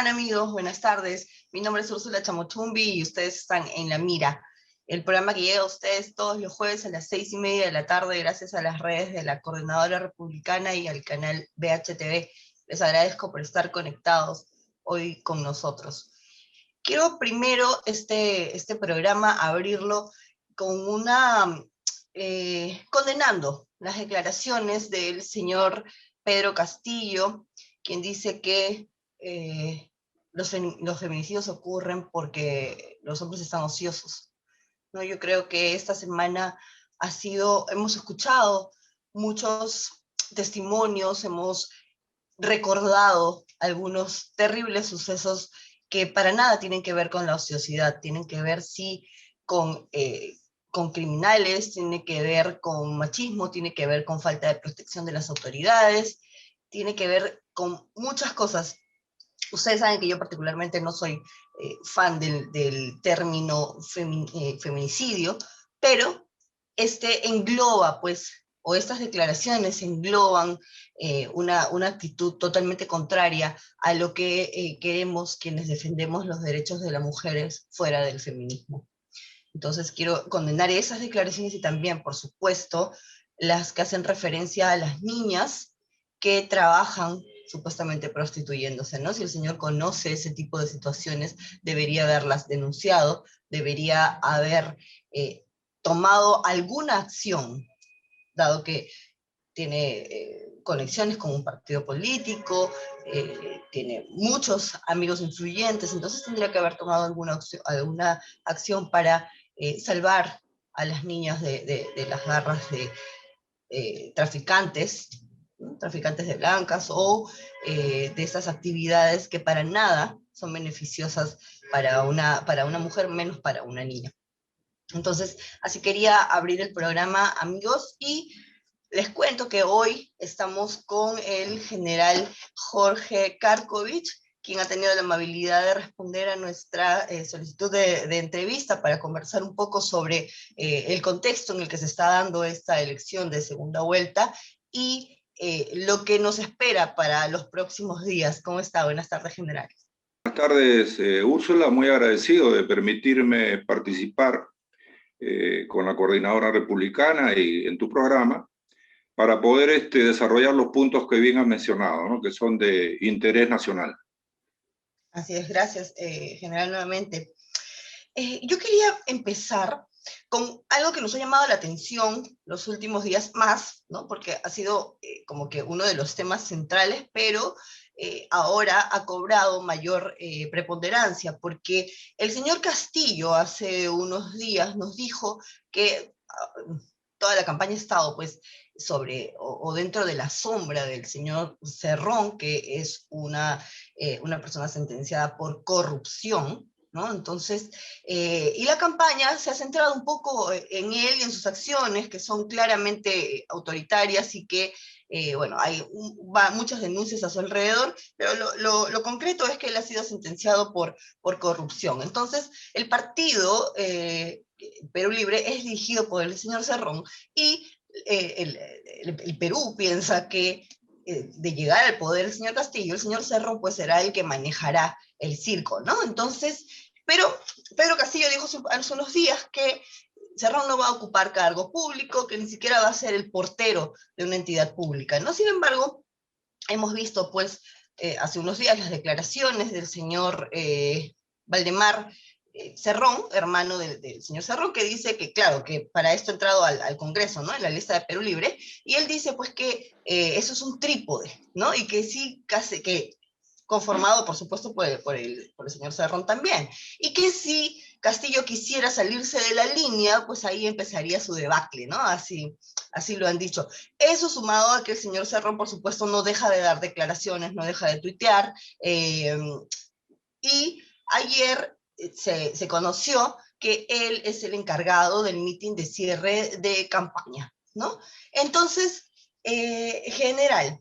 están, amigos? Buenas tardes. Mi nombre es Úrsula Chamochumbi y ustedes están en La Mira, el programa que llega a ustedes todos los jueves a las 6:30 de la tarde gracias a las redes de la Coordinadora Republicana y al canal BHTV. Les agradezco por estar conectados hoy con nosotros. Quiero primero este programa abrirlo con condenando las declaraciones del señor Pedro Castillo, quien dice que los feminicidios ocurren porque los hombres están ociosos, ¿no? Yo creo que esta semana hemos escuchado muchos testimonios, hemos recordado algunos terribles sucesos que para nada tienen que ver con la ociosidad, tienen que ver sí con criminales, tiene que ver con machismo, tiene que ver con falta de protección de las autoridades, tiene que ver con muchas cosas. Ustedes saben que yo particularmente no soy fan del término feminicidio, pero engloba, pues, o estas declaraciones engloban una actitud totalmente contraria a lo que queremos quienes defendemos los derechos de las mujeres fuera del feminismo. Entonces quiero condenar esas declaraciones y también, por supuesto, las que hacen referencia a las niñas que trabajan supuestamente prostituyéndose, ¿no? Si el señor conoce ese tipo de situaciones, debería haberlas denunciado, debería haber tomado alguna acción, dado que tiene conexiones con un partido político, tiene muchos amigos influyentes, entonces tendría que haber tomado alguna acción para salvar a las niñas de las garras de traficantes, ¿no? Traficantes de blancas o de estas actividades que para nada son beneficiosas para una mujer, menos para una niña. Entonces, así quería abrir el programa, amigos, y les cuento que hoy estamos con el general Jorge Karkovich, quien ha tenido la amabilidad de responder a nuestra solicitud de entrevista para conversar un poco sobre el contexto en el que se está dando esta elección de segunda vuelta y lo que nos espera para los próximos días. ¿Cómo está? Buenas tardes, general. Buenas tardes, Úrsula, muy agradecido de permitirme participar con la Coordinadora Republicana y en tu programa para poder desarrollar los puntos que bien has mencionado, ¿no? Que son de interés nacional. Así es, gracias, general, nuevamente. Yo quería empezar con algo que nos ha llamado la atención los últimos días más, ¿no? Porque ha sido como que uno de los temas centrales, pero ahora ha cobrado mayor preponderancia, porque el señor Castillo hace unos días nos dijo que toda la campaña ha estado pues sobre o dentro de la sombra del señor Cerrón, que es una persona sentenciada por corrupción, ¿no? Entonces, y la campaña se ha centrado un poco en él y en sus acciones, que son claramente autoritarias y que, bueno, hay muchas denuncias a su alrededor, pero lo concreto es que él ha sido sentenciado por corrupción. Entonces, el partido Perú Libre es dirigido por el señor Cerrón y el Perú piensa que de llegar al poder el señor Castillo, el señor Cerrón pues será el que manejará el circo, ¿no? Entonces, pero Pedro Castillo dijo hace unos días que Cerrón no va a ocupar cargo público, que ni siquiera va a ser el portero de una entidad pública, ¿no? Sin embargo, hemos visto pues hace unos días las declaraciones del señor Valdemar Cerrón, hermano del señor Cerrón, que dice que, claro, que para esto ha entrado al Congreso, ¿no? En la lista de Perú Libre, y él dice, pues, que eso es un trípode, ¿no? Y que sí, casi que conformado, por supuesto, por el señor Cerrón también, y que si Castillo quisiera salirse de la línea, pues ahí empezaría su debacle, ¿no? Así lo han dicho. Eso sumado a que el señor Cerrón, por supuesto, no deja de dar declaraciones, no deja de tuitear, y ayer se conoció que él es el encargado del mitin de cierre de campaña, ¿no? Entonces, general,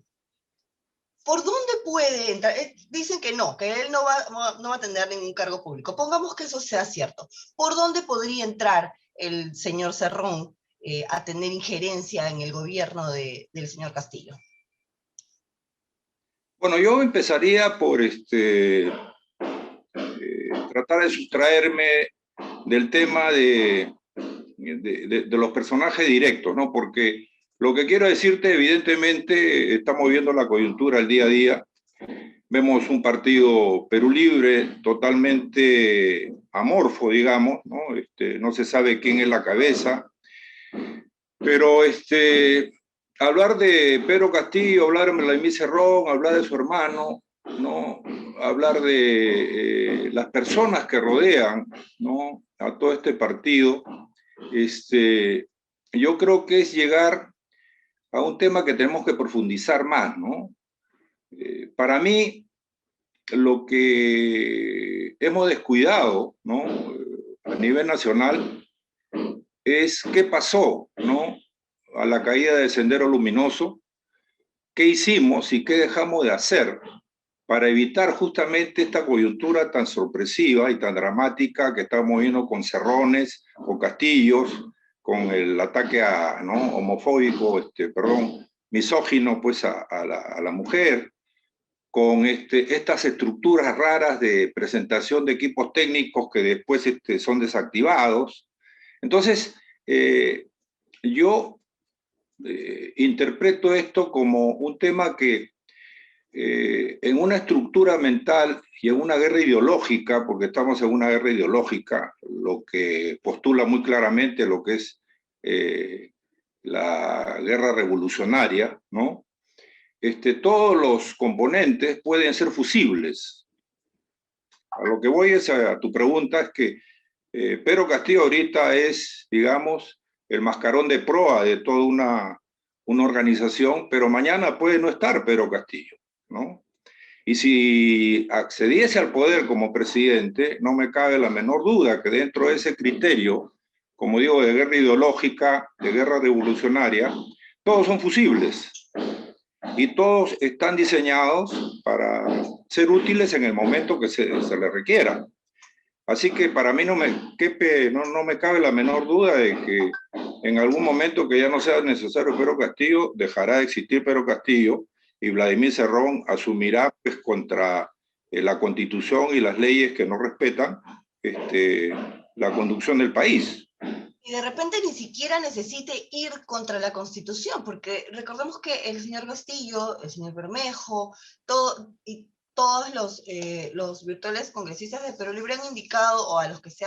¿por dónde puede entrar? Dicen que él no va a tener ningún cargo público. Pongamos que eso sea cierto. ¿Por dónde podría entrar el señor Cerrón a tener injerencia en el gobierno del señor Castillo? Bueno, yo empezaría por tratar de sustraerme del tema de los personajes directos, ¿no? Porque lo que quiero decirte, evidentemente, estamos viendo la coyuntura el día a día. Vemos un partido Perú Libre totalmente amorfo, digamos, ¿no? No se sabe quién es la cabeza, pero hablar de Pedro Castillo, hablar de Vladimir Cerrón, hablar de su hermano, ¿no? Hablar de las personas que rodean, ¿no? A todo este partido, yo creo que es llegar a un tema que tenemos que profundizar más, ¿no? Para mí, lo que hemos descuidado, ¿no? A nivel nacional es qué pasó, ¿no? A la caída del Sendero Luminoso, qué hicimos y qué dejamos de hacer para evitar justamente esta coyuntura tan sorpresiva y tan dramática que estamos viendo con Cerrones, con Castillos, con el ataque ¿no? homofóbico, misógino pues a la mujer, con estas estructuras raras de presentación de equipos técnicos que después son desactivados. Entonces, yo interpreto esto como un tema que en una estructura mental y en una guerra ideológica, porque estamos en una guerra ideológica, lo que postula muy claramente lo que es la guerra revolucionaria, ¿no? Todos los componentes pueden ser fusibles. A lo que voy es a tu pregunta, es que Pedro Castillo ahorita es, digamos, el mascarón de proa de toda una organización, pero mañana puede no estar Pedro Castillo, ¿no? Y si accediese al poder como presidente, no me cabe la menor duda que dentro de ese criterio, como digo, de guerra ideológica, de guerra revolucionaria, todos son fusibles y todos están diseñados para ser útiles en el momento que se les requiera. Así que para mí no me cabe la menor duda de que en algún momento que ya no sea necesario Pedro Castillo, dejará de existir Pedro Castillo y Vladimir Cerrón asumirá pues, contra la Constitución y las leyes que no respetan la conducción del país. Y de repente ni siquiera necesite ir contra la Constitución, porque recordemos que el señor Castillo, el señor Bermejo, todos los virtuales congresistas de Perú Libre han indicado, o a los que se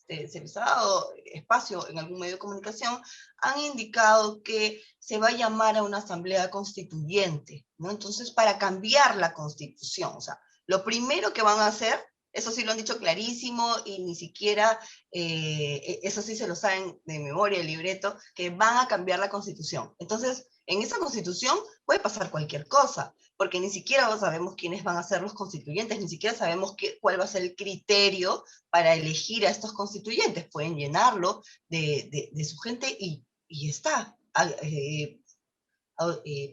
les ha dado espacio en algún medio de comunicación, han indicado que se va a llamar a una asamblea constituyente, ¿no? Entonces, para cambiar la Constitución, o sea, lo primero que van a hacer, eso sí lo han dicho clarísimo y ni siquiera, eso sí se lo saben de memoria el libreto, que van a cambiar la Constitución. Entonces, en esa Constitución puede pasar cualquier cosa, porque ni siquiera sabemos quiénes van a ser los constituyentes, ni siquiera sabemos cuál va a ser el criterio para elegir a estos constituyentes. Pueden llenarlo de su gente y está.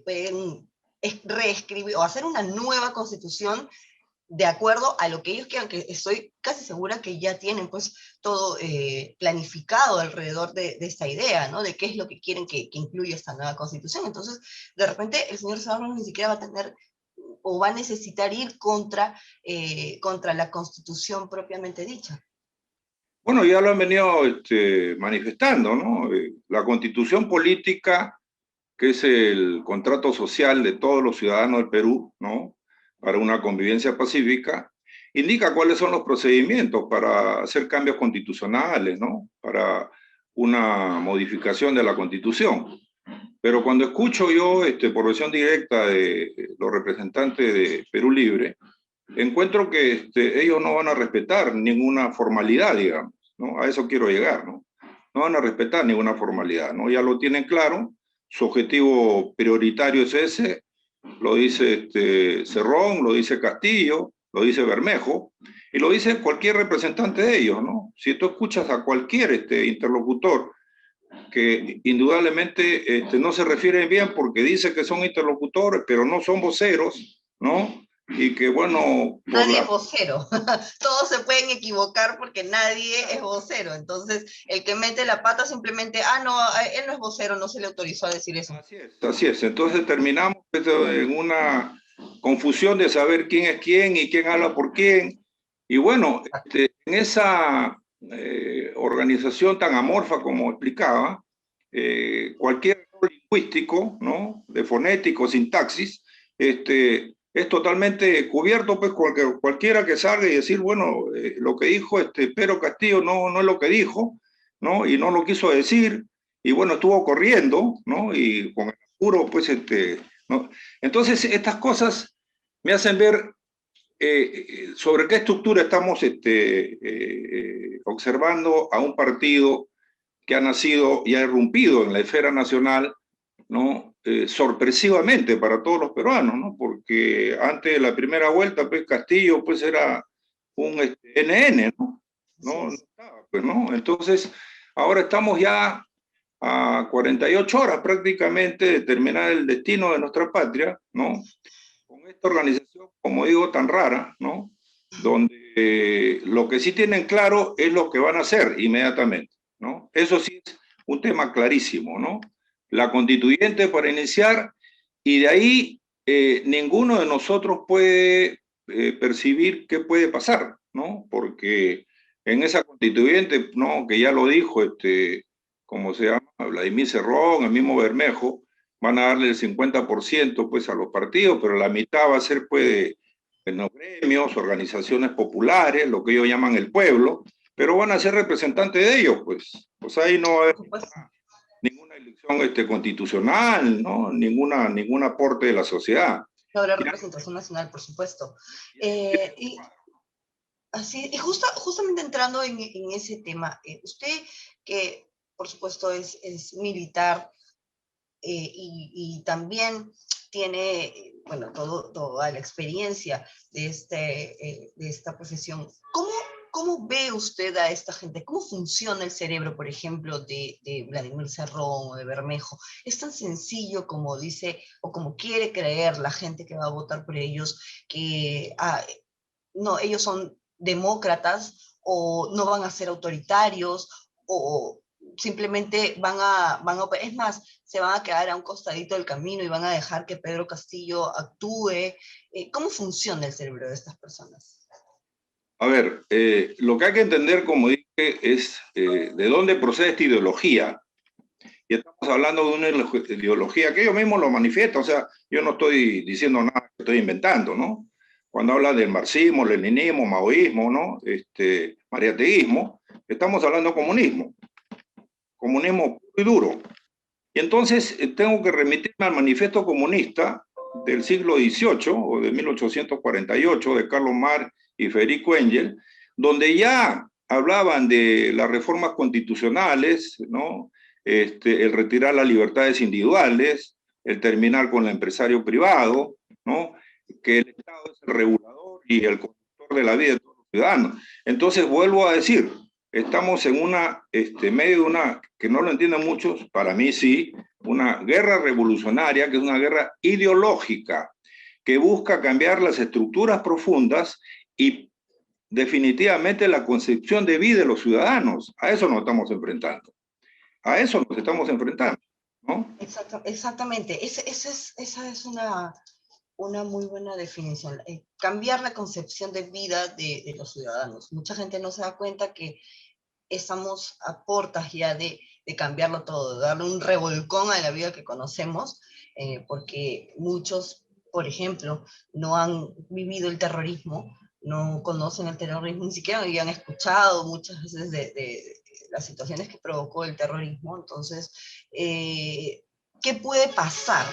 Pueden reescribir o hacer una nueva constitución de acuerdo a lo que ellos quieran, que estoy casi segura que ya tienen pues todo planificado alrededor de esta idea, ¿no? De qué es lo que quieren que incluya esta nueva constitución. Entonces, de repente, el señor Serrano ni siquiera va a tener o va a necesitar ir contra la constitución propiamente dicha. Bueno, ya lo han venido manifestando, ¿no? La constitución política, que es el contrato social de todos los ciudadanos del Perú, ¿no? Para una convivencia pacífica, indica cuáles son los procedimientos para hacer cambios constitucionales, ¿no? Para una modificación de la Constitución. Pero cuando escucho yo, por versión directa de los representantes de Perú Libre, encuentro que ellos no van a respetar ninguna formalidad, digamos, ¿no? A eso quiero llegar, ¿no? No van a respetar ninguna formalidad, ¿no? Ya lo tienen claro, su objetivo prioritario es ese, lo dice Cerrón, lo dice Castillo, lo dice Bermejo, y lo dice cualquier representante de ellos, ¿no? Si tú escuchas a cualquier interlocutor que indudablemente no se refieren bien porque dice que son interlocutores, pero no son voceros, ¿no? Y que bueno... Nadie es vocero, todos se pueden equivocar porque nadie es vocero, entonces el que mete la pata simplemente, no, él no es vocero, no se le autorizó a decir eso. Así es, entonces terminamos en una confusión de saber quién es quién y quién habla por quién. Y bueno, en esa organización tan amorfa como explicaba, cualquier error lingüístico, ¿no? De fonético, sintaxis, es totalmente cubierto, pues cualquiera que salga y decir, bueno, lo que dijo Pedro Castillo no es lo que dijo, ¿no? Y no lo quiso decir, y bueno, estuvo corriendo, ¿no? Y con el apuro, pues, ¿no? Entonces, estas cosas me hacen ver sobre qué estructura estamos observando a un partido que ha nacido y ha irrumpido en la esfera nacional, ¿no? Sorpresivamente para todos los peruanos, ¿no? Porque antes de la primera vuelta, pues Castillo pues era un NN, ¿no? No estaba, pues, ¿no? Entonces, ahora estamos ya a 48 horas prácticamente de terminar el destino de nuestra patria, ¿no? Con esta organización, como digo, tan rara, ¿no? Donde lo que sí tienen claro es lo que van a hacer inmediatamente, ¿no? Eso sí es un tema clarísimo, ¿no? La constituyente para iniciar, y de ahí ninguno de nosotros puede percibir qué puede pasar, ¿no? Porque en esa constituyente, ¿no? Que ya lo dijo, ¿cómo se llama? Vladimir Cerrón, el mismo Bermejo, van a darle el 50% pues a los partidos, pero la mitad va a ser pues de los gremios, organizaciones populares, lo que ellos llaman el pueblo, pero van a ser representantes de ellos, pues ahí no hay ninguna elección constitucional, ¿no? Ningún aporte de la sociedad. No habrá representación nacional, por supuesto. Así, y justamente entrando en ese tema, usted que por supuesto es militar, y también tiene, bueno, toda la experiencia de esta profesión. ¿Cómo ve usted a esta gente? ¿Cómo funciona el cerebro, por ejemplo, de Vladimir Cerrón o de Bermejo? ¿Es tan sencillo como dice o como quiere creer la gente que va a votar por ellos, que no, ellos son demócratas o no van a ser autoritarios o simplemente es más, se van a quedar a un costadito del camino y van a dejar que Pedro Castillo actúe? ¿Cómo funciona el cerebro de estas personas? A ver, lo que hay que entender, como dije, es de dónde procede esta ideología. Y estamos hablando de una ideología que ellos mismos lo manifiestan, o sea, yo no estoy diciendo nada que estoy inventando, ¿no? Cuando habla del marxismo, leninismo, maoísmo, ¿no? Mariateísmo, estamos hablando de comunismo puro y duro. Y entonces tengo que remitirme al manifiesto comunista del siglo XVIII o de 1848 de Carlos Marx y Federico Engels, donde ya hablaban de las reformas constitucionales, ¿no? El retirar las libertades individuales, el terminar con el empresario privado, ¿no? Que el Estado es el regulador y el conductor de la vida de todos los ciudadanos. Entonces vuelvo a decir, estamos en medio de una, que no lo entienden muchos, para mí sí, una guerra revolucionaria, que es una guerra ideológica, que busca cambiar las estructuras profundas y definitivamente la concepción de vida de los ciudadanos. A eso nos estamos enfrentando. A eso nos estamos enfrentando, ¿no? Exactamente. Esa es una muy buena definición. Cambiar la concepción de vida de los ciudadanos. Mucha gente no se da cuenta que estamos a puertas ya de cambiarlo todo, de darle un revolcón a la vida que conocemos, porque muchos, por ejemplo, no han vivido el terrorismo, no conocen el terrorismo, ni siquiera habían escuchado muchas veces de las situaciones que provocó el terrorismo. Entonces, ¿qué puede pasar?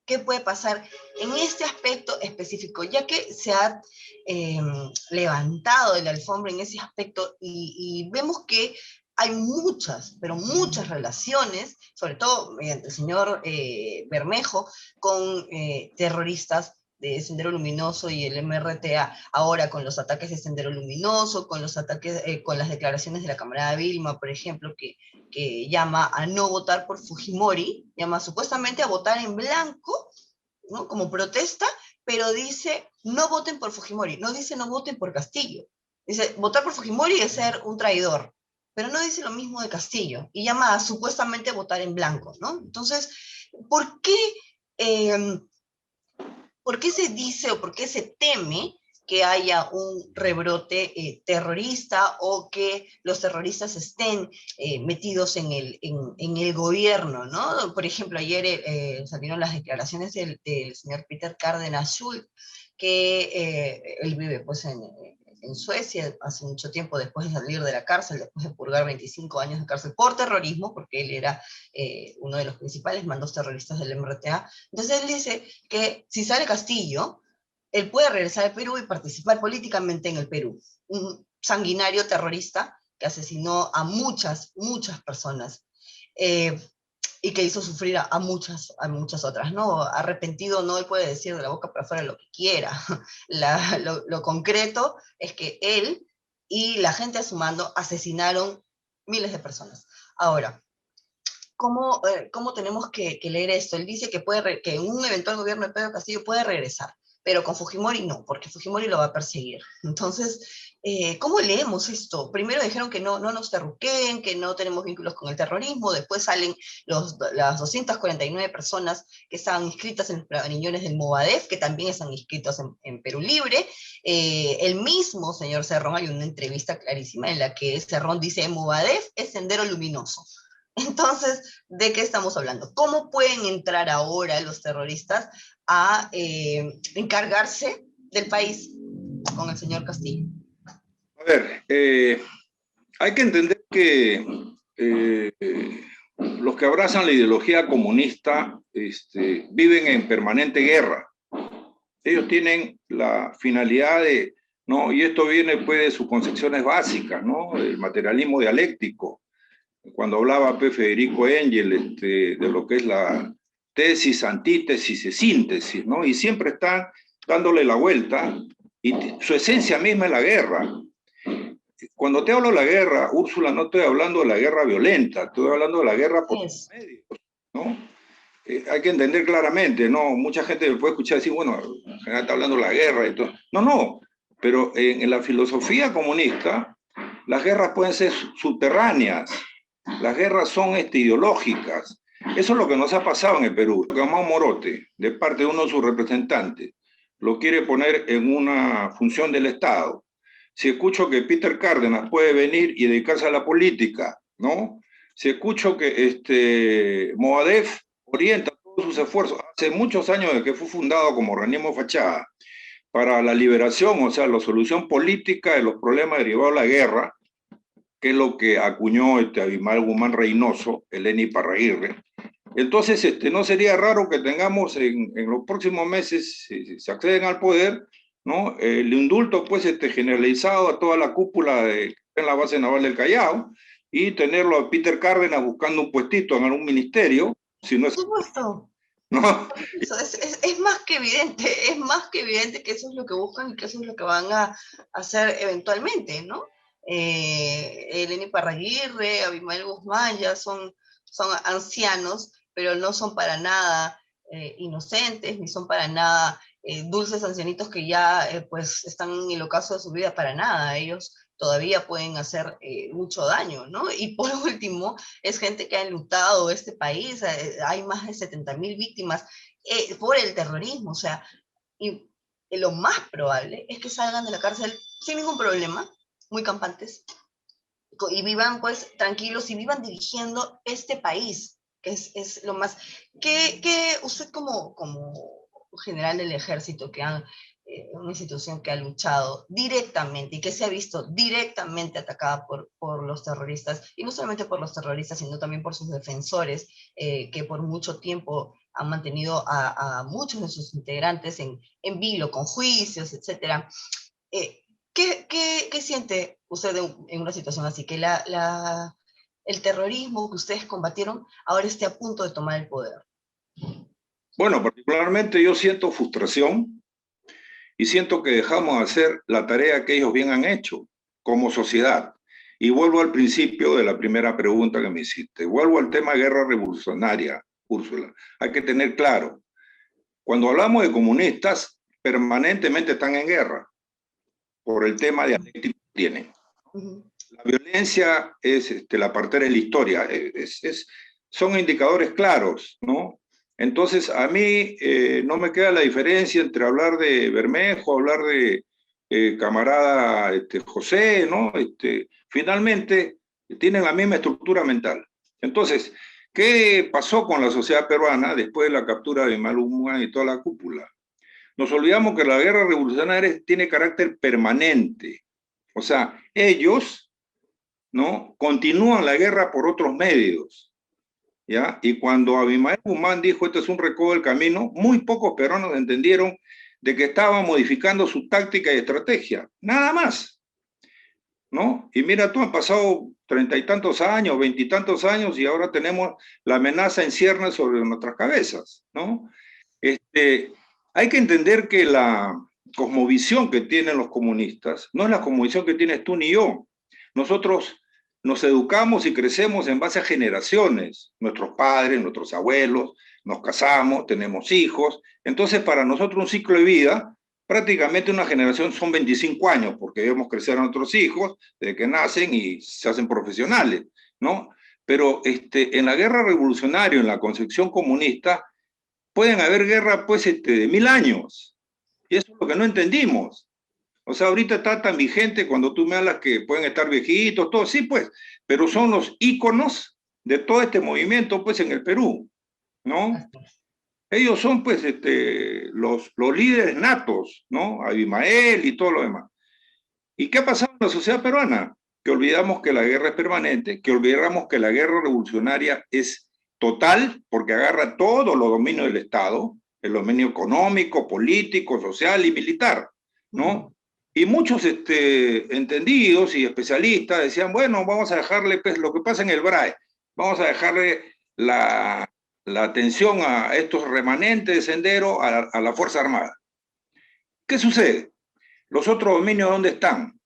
¿Qué puede pasar en este aspecto específico? Ya que se ha levantado de la alfombra en ese aspecto y vemos que hay muchas, pero muchas relaciones, sobre todo mediante el señor Bermejo, con terroristas de Sendero Luminoso y el MRTA, ahora con los ataques de Sendero Luminoso, con los ataques, con las declaraciones de la camarada Vilma, por ejemplo, que llama a no votar por Fujimori, llama supuestamente a votar en blanco, ¿no? Como protesta, pero dice no voten por Fujimori, no dice no voten por Castillo. Dice votar por Fujimori es ser un traidor, pero no dice lo mismo de Castillo y llama a supuestamente votar en blanco, ¿no? Entonces, ¿por qué ¿por qué se dice o por qué se teme que haya un rebrote terrorista o que los terroristas estén metidos en el gobierno, ¿no? Por ejemplo, ayer salieron las declaraciones del señor Peter Cárdenas Schultz, que él vive pues en Suecia hace mucho tiempo después de salir de la cárcel, después de purgar 25 años de cárcel por terrorismo, porque él era uno de los principales mandos terroristas del MRTA. Entonces él dice que si sale Castillo, él puede regresar al Perú y participar políticamente en el Perú. Un sanguinario terrorista que asesinó a muchas, muchas personas. Y que hizo sufrir a muchas otras, ¿no? Arrepentido no, él puede decir de la boca para afuera lo que quiera. Lo concreto es que él y la gente a su mando asesinaron miles de personas. Ahora, ¿cómo tenemos que leer esto? Él dice que en un eventual gobierno de Pedro Castillo puede regresar, pero con Fujimori no, porque Fujimori lo va a perseguir. Entonces, ¿cómo leemos esto? Primero dijeron que no nos terruqueen, que no tenemos vínculos con el terrorismo, después salen las 249 personas que estaban inscritas en los planillones del Movadef, que también están inscritos en Perú Libre. El mismo señor Cerrón, hay una entrevista clarísima en la que Cerrón dice, Movadef es sendero luminoso. Entonces, ¿de qué estamos hablando? ¿Cómo pueden entrar ahora los terroristas a encargarse del país con el señor Castillo? A ver, hay que entender que los que abrazan la ideología comunista viven en permanente guerra. Ellos tienen la finalidad de, ¿no? Y esto viene pues de sus concepciones básicas, ¿no? El materialismo dialéctico. Cuando hablaba Federico Engel de lo que es la tesis, antítesis y síntesis, ¿no? Y siempre están dándole la vuelta, y su esencia misma es la guerra. Cuando te hablo de la guerra, Úrsula, no estoy hablando de la guerra violenta, estoy hablando de la guerra por los medios, ¿no? Hay que entender claramente, ¿no? Mucha gente me puede escuchar decir, bueno, en general está hablando de la guerra y todo. No, pero en la filosofía comunista, las guerras pueden ser subterráneas, las guerras son ideológicas. Eso es lo que nos ha pasado en el Perú. Gamao Morote, de parte de uno de sus representantes, lo quiere poner en una función del Estado. Si escucho que Peter Cárdenas puede venir y dedicarse a la política, ¿no? Si escucho que Movadef orienta todos sus esfuerzos, hace muchos años de que fue fundado como organismo fachada, para la liberación, o sea, la solución política de los problemas derivados de la guerra, que es lo que acuñó Abimael Guzmán Reynoso, Eleni Parraguirre. Entonces, no sería raro que tengamos en los próximos meses, si se acceden al poder, ¿no? El indulto pues generalizado a toda la cúpula en la base naval del Callao, y tenerlo a Peter Cárdenas buscando un puestito en algún ministerio, si no es... Por supuesto. ¿No? Eso es más que evidente que eso es lo que buscan y que eso es lo que van a hacer eventualmente, ¿no? Eleni Parraguirre, Abimael Guzmán ya son ancianos, pero no son para nada inocentes, ni son para nada dulces ancianitos que ya pues están en el ocaso de su vida, para nada. Ellos todavía pueden hacer mucho daño, ¿no? Y por último, es gente que ha enlutado este país, hay más de 70.000 víctimas por el terrorismo, o sea, y lo más probable es que salgan de la cárcel sin ningún problema, muy campantes, y vivan pues tranquilos y vivan dirigiendo este país, que es lo más... Que usted como general del ejército, que han una institución que ha luchado directamente y que se ha visto directamente atacada por los terroristas, y no solamente por los terroristas, sino también por sus defensores, que por mucho tiempo han mantenido a muchos de sus integrantes en vilo, con juicios, etc. ¿Qué siente usted en una situación así? Que el terrorismo que ustedes combatieron ahora esté a punto de tomar el poder. Bueno, particularmente yo siento frustración y siento que dejamos de hacer la tarea que ellos bien han hecho como sociedad. Y vuelvo al principio de la primera pregunta que me hiciste. Vuelvo al tema de guerra revolucionaria, Úrsula. Hay que tener claro, cuando hablamos de comunistas, permanentemente están en guerra por el tema dialéctico que tienen. La violencia es la partera de la historia, son indicadores claros, ¿no? Entonces, a mí no me queda la diferencia entre hablar de Bermejo, hablar de camarada José, ¿no? Finalmente, tienen la misma estructura mental. Entonces, ¿qué pasó con la sociedad peruana después de la captura de Maluma y toda la cúpula? Nos olvidamos que la guerra revolucionaria tiene carácter permanente. O sea, ellos, ¿no?, continúan la guerra por otros medios, ¿ya? Y cuando Abimael Guzmán dijo esto es un recodo del camino, muy pocos peruanos entendieron de que estaba modificando su táctica y estrategia, nada más, ¿no? Y mira tú, han pasado 30 y tantos años, 20 y tantos años, y ahora tenemos la amenaza en ciernes sobre nuestras cabezas, ¿no? Hay que entender que la cosmovisión que tienen los comunistas no es la cosmovisión que tienes tú ni yo. Nosotros nos educamos y crecemos en base a generaciones, nuestros padres, nuestros abuelos, nos casamos, tenemos hijos. Entonces, para nosotros un ciclo de vida, prácticamente una generación son 25 años, porque vemos crecer a nuestros hijos desde que nacen y se hacen profesionales, ¿no? Pero en la guerra revolucionaria, en la concepción comunista, pueden haber guerras pues, de 1000 años. Y eso es lo que no entendimos. O sea, ahorita está tan vigente cuando tú me hablas que pueden estar viejitos, todo, sí, pues, pero son los íconos de todo este movimiento, pues, en el Perú, ¿no? Ellos son, pues, los líderes natos, ¿no? Abimael y todo lo demás. ¿Y qué ha pasado en la sociedad peruana? Que olvidamos que la guerra es permanente, que olvidamos que la guerra revolucionaria es total, porque agarra todos los dominios del Estado, el dominio económico, político, social y militar, ¿no? Y muchos entendidos y especialistas decían, bueno, vamos a dejarle pues, lo que pasa en el BRAE, vamos a dejarle la atención a estos remanentes de Sendero a la Fuerza Armada. ¿Qué sucede? ¿Los otros dominios dónde están?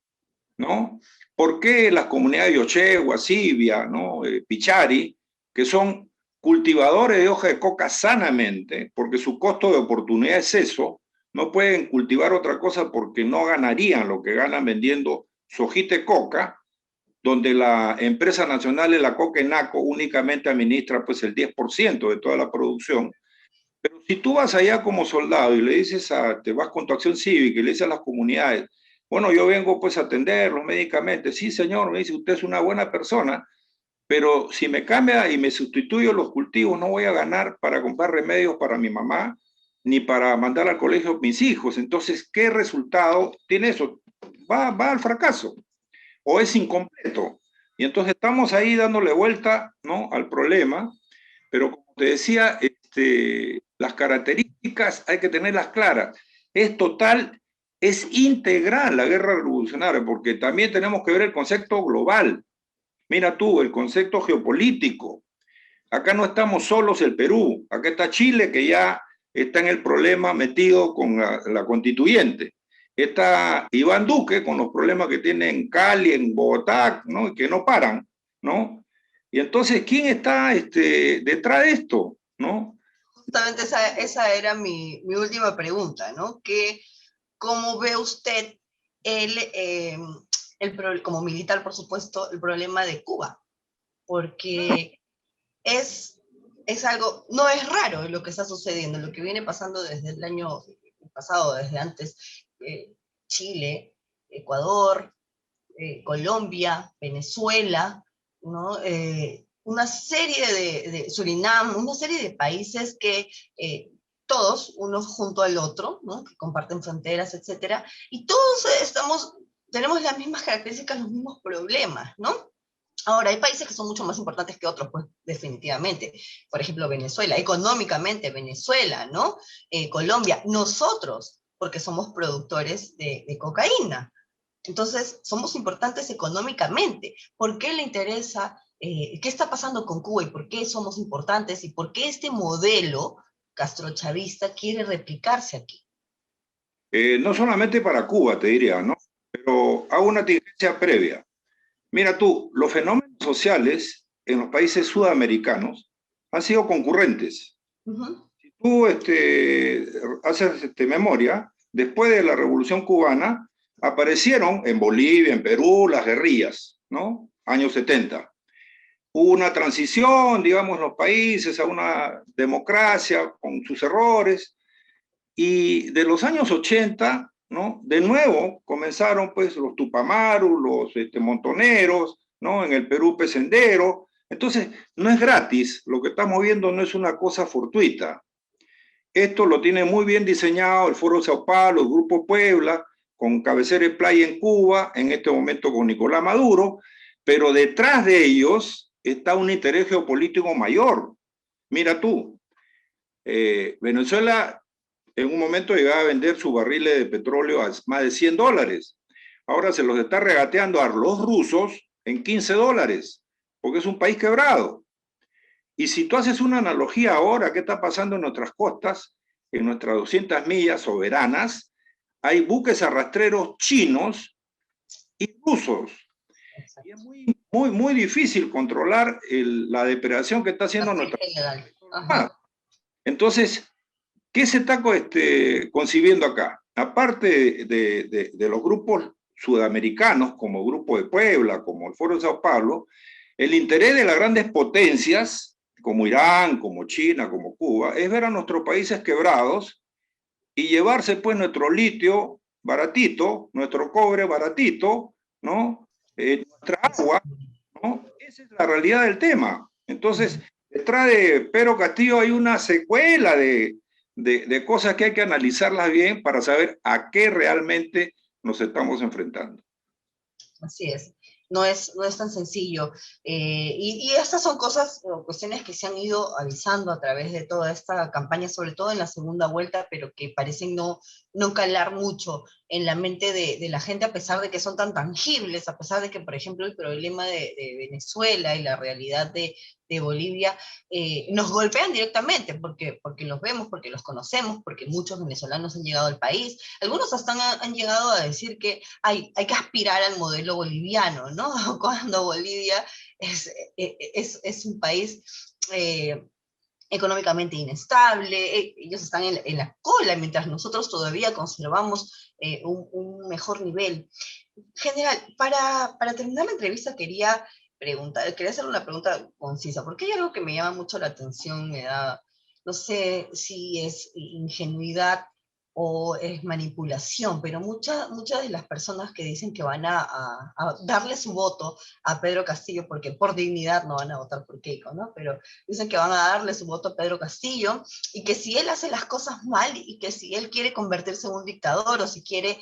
¿No? ¿Por qué las comunidades de Yoché, Guasibia, ¿no? Pichari, que son cultivadores de hoja de coca sanamente, porque su costo de oportunidad es eso, no pueden cultivar otra cosa porque no ganarían lo que ganan vendiendo su hojita de coca, donde la empresa nacional de la coca Enaco únicamente administra pues el 10% de toda la producción? Pero si tú vas allá como soldado y le dices te vas con tu acción cívica y le dices a las comunidades, bueno, yo vengo pues a atenderlos médicamente, sí señor, me dice, usted es una buena persona, pero si me cambia y me sustituyo los cultivos, no voy a ganar para comprar remedios para mi mamá, ni para mandar al colegio a mis hijos. Entonces, ¿qué resultado tiene eso? Va al fracaso o es incompleto. Y entonces estamos ahí dándole vuelta, ¿no?, al problema, pero como te decía, las características hay que tenerlas claras. Es total, es integral la guerra revolucionaria, porque también tenemos que ver el concepto global. Mira tú, el concepto geopolítico. Acá no estamos solos el Perú, acá está Chile, que ya está en el problema metido con la constituyente. Está Iván Duque con los problemas que tiene en Cali, en Bogotá, ¿no?, y que no paran, ¿no? Y entonces, ¿quién está detrás de esto, no? Justamente esa era mi última pregunta, ¿no? ¿Cómo ve usted como militar, por supuesto, el problema de Cuba? Porque es algo, no es raro lo que está sucediendo, lo que viene pasando desde el año pasado, desde antes, Chile, Ecuador, Colombia, Venezuela, ¿no? Una serie de Surinam, una serie de países que todos, uno junto al otro, ¿no?, que comparten fronteras, etcétera, y todos tenemos las mismas características, los mismos problemas, ¿no? Ahora, hay países que son mucho más importantes que otros, pues definitivamente. Por ejemplo, Venezuela, económicamente Venezuela, ¿no? Colombia, nosotros, porque somos productores de cocaína. Entonces, somos importantes económicamente. ¿Por qué le interesa? ¿Qué está pasando con Cuba y por qué somos importantes? ¿Y por qué este modelo castrochavista quiere replicarse aquí? No solamente para Cuba, te diría, ¿no? Pero hago una diligencia previa. Mira tú, los fenómenos sociales en los países sudamericanos han sido concurrentes. Si tú haces memoria, después de la Revolución Cubana, aparecieron en Bolivia, en Perú, las guerrillas, ¿no? Años 70. hubo una transición, digamos, en los países a una democracia con sus errores, y de los años 80, ¿no? De nuevo comenzaron pues los Tupamaros, los montoneros, ¿no? En el Perú Pesendero. Entonces, no es gratis, lo que estamos viendo no es una cosa fortuita. Esto lo tiene muy bien diseñado el Foro Sao Paulo, el Grupo Puebla, con cabecera y playa en Cuba, en este momento con Nicolás Maduro, pero detrás de ellos está un interés geopolítico mayor. Mira tú, Venezuela en un momento llegaba a vender sus barriles de petróleo a más de $100. Ahora se los está regateando a los rusos en $15, porque es un país quebrado. Y si tú haces una analogía ahora, ¿qué está pasando en nuestras costas? En nuestras 200 millas soberanas, hay buques arrastreros chinos y rusos. Y es muy difícil controlar la depredación que está haciendo nuestra... Entonces, ¿qué se está concibiendo acá? Aparte de los grupos sudamericanos, como el Grupo de Puebla, como el Foro de Sao Paulo, el interés de las grandes potencias, como Irán, como China, como Cuba, es ver a nuestros países quebrados y llevarse pues nuestro litio baratito, nuestro cobre baratito, ¿no? Nuestra agua, ¿no? Esa es la realidad del tema. Entonces, detrás de Pedro Castillo hay una secuela de cosas que hay que analizarlas bien para saber a qué realmente nos estamos enfrentando. Así es. No es tan sencillo. Y estas son cosas o cuestiones que se han ido avisando a través de toda esta campaña, sobre todo en la segunda vuelta, pero que parecen no calar mucho en la mente de la gente, a pesar de que son tan tangibles, a pesar de que, por ejemplo, el problema de Venezuela y la realidad de Bolivia nos golpean directamente, porque los vemos, porque los conocemos, porque muchos venezolanos han llegado al país. Algunos hasta han llegado a decir que hay que aspirar al modelo boliviano, ¿no? Cuando Bolivia es un país económicamente inestable, ellos están en la cola, mientras nosotros todavía conservamos un mejor nivel. General, para terminar la entrevista quería hacer una pregunta concisa, porque hay algo que me llama mucho la atención, no sé si es ingenuidad o es manipulación, pero muchas de las personas que dicen que van a darle su voto a Pedro Castillo, porque por dignidad no van a votar por Keiko, ¿no? Pero dicen que van a darle su voto a Pedro Castillo, y que si él hace las cosas mal, y que si él quiere convertirse en un dictador, o si quiere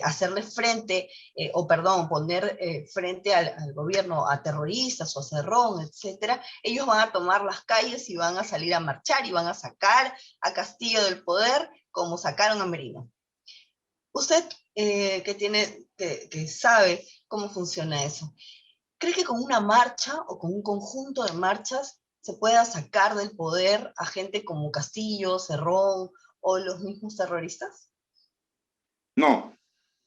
hacerle frente, poner frente al gobierno a terroristas o a Cerrón, etcétera, ellos van a tomar las calles y van a salir a marchar y van a sacar a Castillo del poder como sacaron a Merino. Usted que sabe cómo funciona eso, ¿cree que con una marcha o con un conjunto de marchas se pueda sacar del poder a gente como Castillo, Cerrón o los mismos terroristas? No,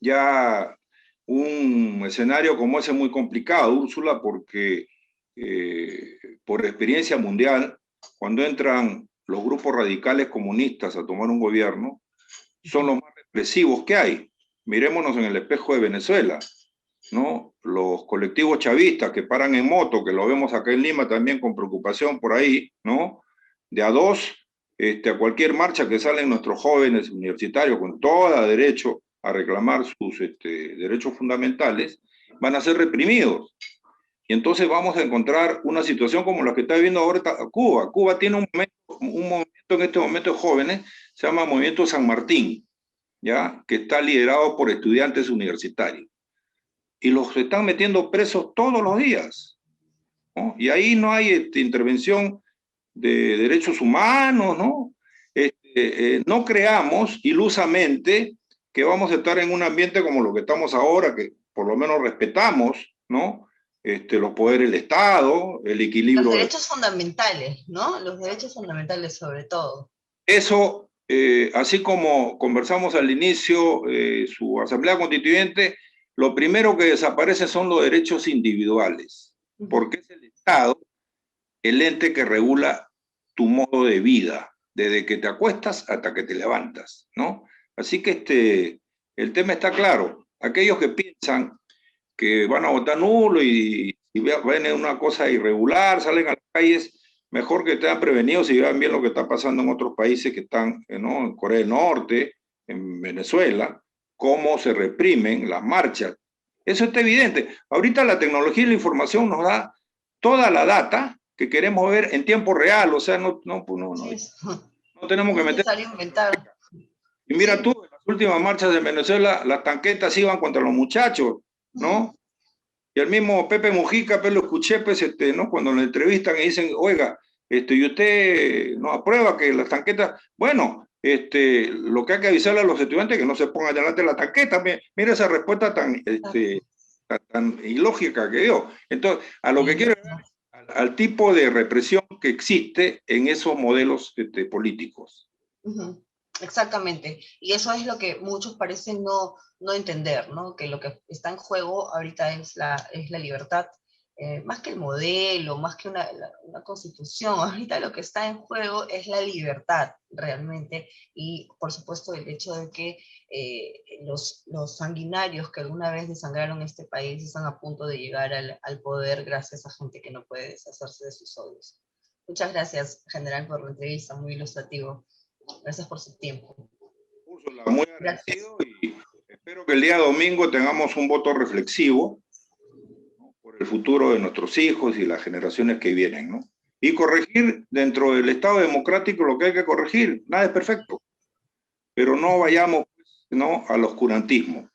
ya un escenario como ese es muy complicado, Úrsula, porque por experiencia mundial, cuando entran los grupos radicales comunistas a tomar un gobierno, son los más represivos que hay. Mirémonos en el espejo de Venezuela, ¿no? Los colectivos chavistas que paran en moto, que lo vemos acá en Lima también con preocupación por ahí, ¿no? De a dos, a cualquier marcha que salen nuestros jóvenes universitarios con todo derecho a reclamar sus derechos fundamentales, van a ser reprimidos. Y entonces vamos a encontrar una situación como la que está viviendo ahora Cuba. Cuba tiene un movimiento en este momento de jóvenes, se llama Movimiento San Martín, ¿ya? Que está liderado por estudiantes universitarios. Y los están metiendo presos todos los días, ¿no? Y ahí no hay intervención de derechos humanos, ¿no? No creamos ilusamente que vamos a estar en un ambiente como lo que estamos ahora, que por lo menos respetamos, ¿no? Los poderes del Estado, el equilibrio... Los derechos fundamentales, ¿no? Los derechos fundamentales sobre todo. Eso, así como conversamos al inicio, su Asamblea Constituyente, lo primero que desaparece son los derechos individuales, porque es el Estado el ente que regula tu modo de vida, desde que te acuestas hasta que te levantas, ¿no? Así que el tema está claro. Aquellos que piensan que van a votar nulo y y ven una cosa irregular, salen a las calles, mejor que estén prevenidos y vean bien lo que está pasando en otros países que están, ¿no? En Corea del Norte, en Venezuela, cómo se reprimen las marchas. Eso está evidente. Ahorita la tecnología y la información nos da toda la data que queremos ver en tiempo real, o sea, no tenemos que No es meter. necesario inventar. Y mira Sí. tú, en las últimas marchas de Venezuela, las tanquetas iban contra los muchachos, ¿no? Y el mismo Pepe Mujica, pues lo escuché, pues, ¿no? Cuando lo entrevistan y dicen, oiga, y usted no aprueba que las tanquetas, bueno, lo que hay que avisarle a los estudiantes es que no se pongan delante de la tanqueta. Mira esa respuesta tan ilógica que dio. Entonces, a lo que quiero al tipo de represión que existe en esos modelos políticos. Exactamente, y eso es lo que muchos parecen no entender, ¿no? Que lo que está en juego ahorita es la libertad, más que el modelo, más que una constitución, ahorita lo que está en juego es la libertad realmente, y por supuesto el hecho de que los sanguinarios que alguna vez desangraron este país están a punto de llegar al poder gracias a gente que no puede deshacerse de sus odios. Muchas gracias, general, por la entrevista, muy ilustrativo. Gracias por su tiempo. Úrsula, muy agradecido y espero que el día domingo tengamos un voto reflexivo, ¿no? Por el futuro de nuestros hijos y las generaciones que vienen, ¿no? Y corregir dentro del Estado democrático lo que hay que corregir. Nada es perfecto, pero no vayamos, ¿no?, al oscurantismo.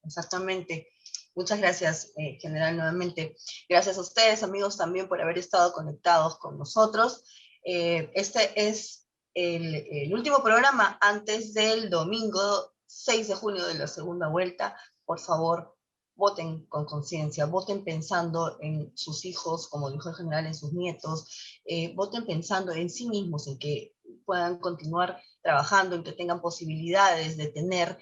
Exactamente. Muchas gracias, general, nuevamente. Gracias a ustedes, amigos, también por haber estado conectados con nosotros. Este es el último programa antes del domingo 6 de junio de la segunda vuelta. Por favor, voten con conciencia, voten pensando en sus hijos, como dijo el general, en sus nietos, voten pensando en sí mismos, en que puedan continuar trabajando, en que tengan posibilidades de tener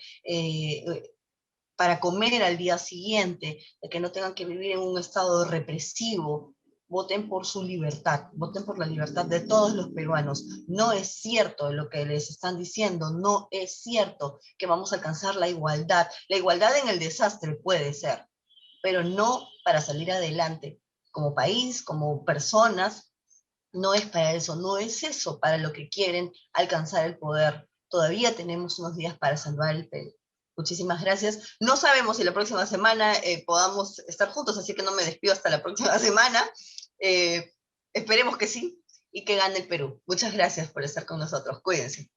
para comer al día siguiente, de que no tengan que vivir en un estado represivo. Voten por su libertad, voten por la libertad de todos los peruanos. No es cierto lo que les están diciendo, no es cierto que vamos a alcanzar la igualdad. La igualdad en el desastre puede ser, pero no para salir adelante como país, como personas. No es para eso, no es eso para lo que quieren alcanzar el poder. Todavía tenemos unos días para salvar el Perú. Muchísimas gracias. No sabemos si la próxima semana podamos estar juntos, así que no me despido hasta la próxima semana. Esperemos que sí y que gane el Perú. Muchas gracias por estar con nosotros. Cuídense.